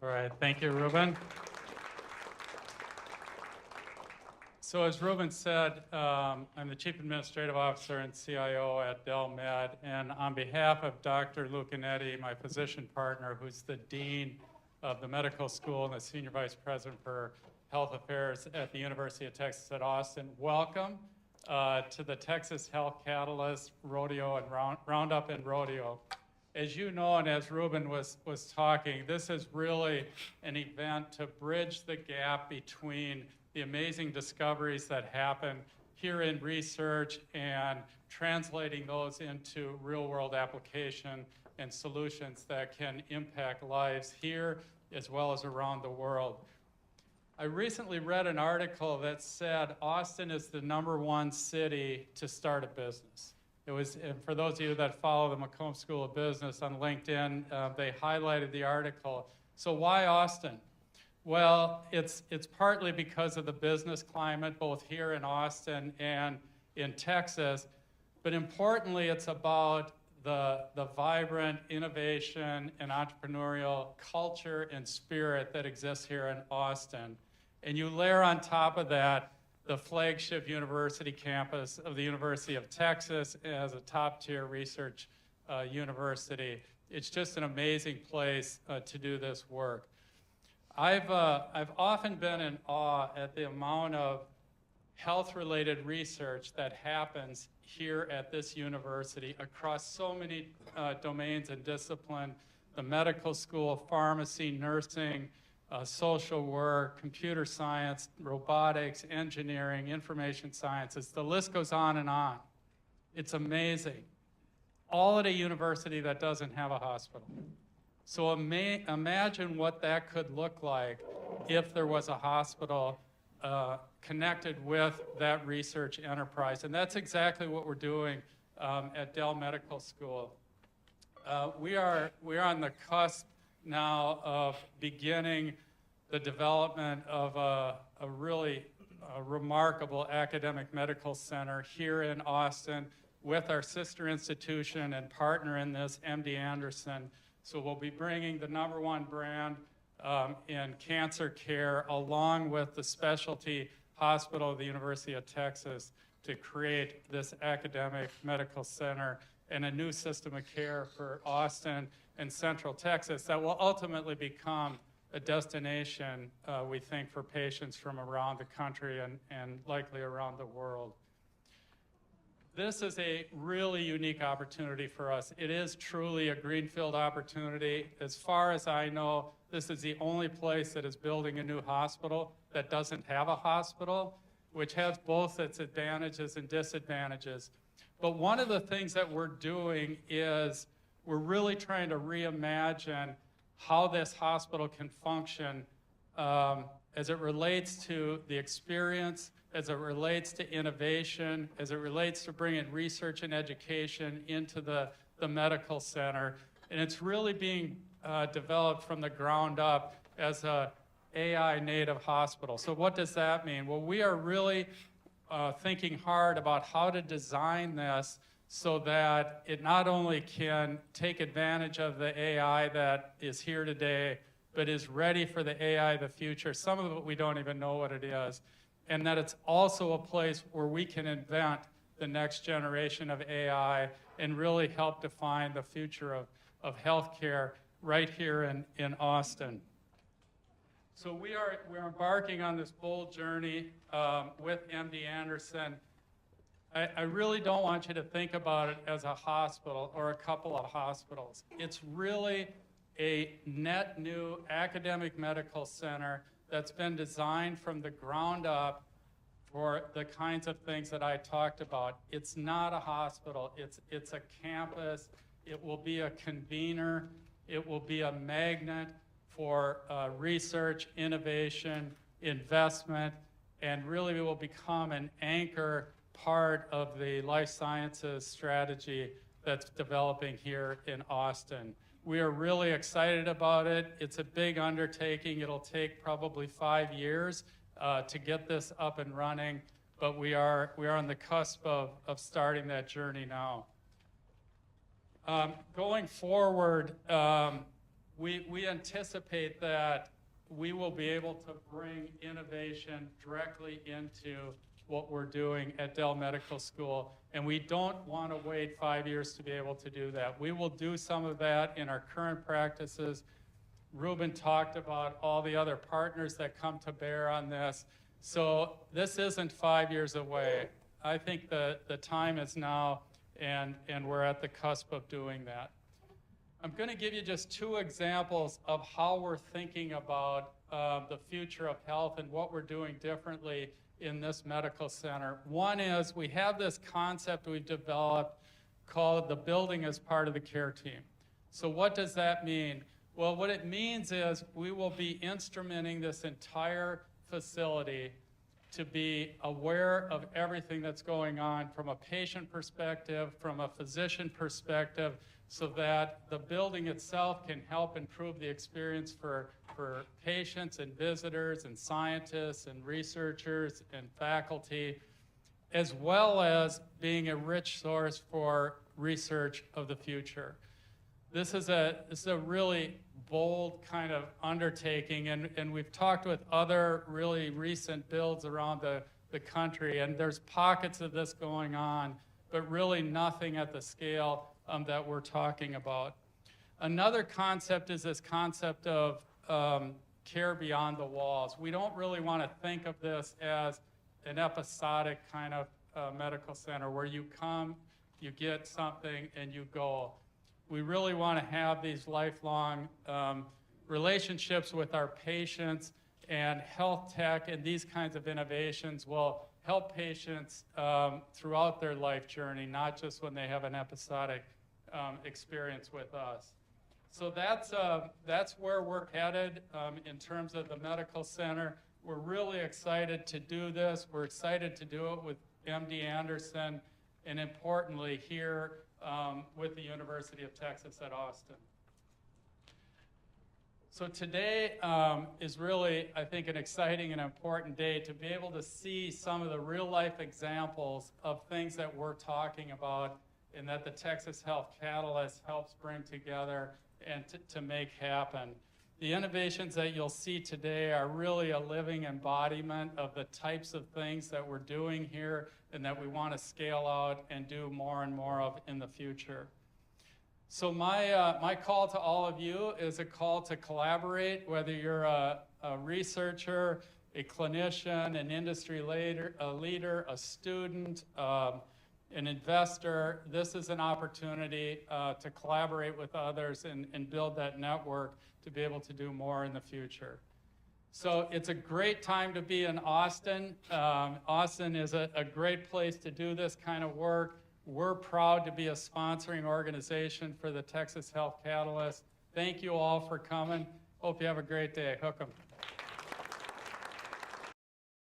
All right, thank you, Ruben. So as Ruben said, I'm the Chief Administrative Officer and CIO at Del Med, and on behalf of Dr. Lucanetti, my physician partner, who's the Dean of the Medical School and the Senior Vice President for Health Affairs at the University of Texas at Austin, welcome to the Texas Health Catalyst Rodeo and Roundup and Rodeo. As you know, and as Ruben was talking, this is really an event to bridge the gap between the amazing discoveries that happen here in research and translating those into real-world application and solutions that can impact lives here as well as around the world. I recently read an article that said Austin is the #1 city to start a business. It was, for those of you that follow the Macomb School of Business on LinkedIn, they highlighted the article. So why Austin? Well, it's partly because of the business climate, both here in Austin and in Texas, but importantly, it's about the vibrant innovation and entrepreneurial culture and spirit that exists here in Austin. And you layer on top of that the flagship university campus of the University of Texas as a top-tier research university. It's just an amazing place to do this work. I've often been in awe at the amount of health-related research that happens here at this university across so many domains and disciplines: the medical school, pharmacy, nursing, social work, computer science, robotics, engineering, information sciences. The list goes on and on. It's amazing. All at a university that doesn't have a hospital. So imagine what that could look like if there was a hospital connected with that research enterprise. And that's exactly what we're doing at Dell Medical School. We are on the cusp now of beginning the development of a really remarkable academic medical center here in Austin with our sister institution and partner in this, MD Anderson. So we'll be bringing the #1 brand in cancer care along with the specialty hospital of the University of Texas to create this academic medical center and a new system of care for Austin and Central Texas that will ultimately become a destination, we think, for patients from around the country and likely around the world. This is a really unique opportunity for us. It is truly a greenfield opportunity. As far as I know, this is the only place that is building a new hospital that doesn't have a hospital, which has both its advantages and disadvantages. But one of the things that we're doing is we're really trying to reimagine how this hospital can function as it relates to the experience, as it relates to innovation, as it relates to bringing research and education into the medical center. And it's really being developed from the ground up as a AI native hospital. So what does that mean? Well, we are really thinking hard about how to design this so that it not only can take advantage of the AI that is here today, but is ready for the AI of the future. Some of it we don't even know what it is. And that it's also a place where we can invent the next generation of AI and really help define the future of healthcare right here in Austin. So we're embarking on this bold journey with MD Anderson. I really don't want you to think about it as a hospital or a couple of hospitals. It's really a net new academic medical center that's been designed from the ground up for the kinds of things that I talked about. It's not a hospital, it's a campus. It will be a convener. It will be a magnet for research, innovation, investment, and really will become an anchor part of the life sciences strategy that's developing here in Austin. We are really excited about it. It's a big undertaking. It'll take probably 5 years to get this up and running, but we are on the cusp of starting that journey now. Going forward, we anticipate that we will be able to bring innovation directly into what we're doing at Dell Medical School, and we don't want to wait 5 years to be able to do that. We will do some of that in our current practices. Ruben talked about all the other partners that come to bear on this. So this isn't 5 years away. I think the time is now, and we're at the cusp of doing that. I'm going to give you just 2 examples of how we're thinking about the future of health and what we're doing differently in this medical center. One is we have this concept we've developed called the building as part of the care team. So what does that mean? Well, what it means is we will be instrumenting this entire facility to be aware of everything that's going on from a patient perspective, from a physician perspective, so that the building itself can help improve the experience for patients and visitors and scientists and researchers and faculty, as well as being a rich source for research of the future. This is a really bold kind of undertaking, and we've talked with other really recent builds around the country, and there's pockets of this going on, but really nothing at the scale that we're talking about. Another concept is this concept of care beyond the walls. We don't really want to think of this as an episodic kind of medical center where you come, you get something, and you go. We really want to have these lifelong relationships with our patients, and health tech and these kinds of innovations will help patients throughout their life journey, not just when they have an episodic experience with us. So that's where we're headed in terms of the medical center. We're really excited to do this. We're excited to do it with MD Anderson, and importantly here with the University of Texas at Austin. So today is really, I think, an exciting and important day to be able to see some of the real-life examples of things that we're talking about and that the Texas Health Catalyst helps bring together and to make happen. The innovations that you'll see today are really a living embodiment of the types of things that we're doing here and that we want to scale out and do more and more of in the future. So my call to all of you is a call to collaborate, whether you're a researcher, a clinician, an industry leader, a student, an investor. This is an opportunity to collaborate with others and build that network to be able to do more in the future. So it's a great time to be in Austin. Austin is a great place to do this kind of work. We're proud to be a sponsoring organization for the Texas Health Catalyst. Thank you all for coming. Hope you have a great day. Hook 'em.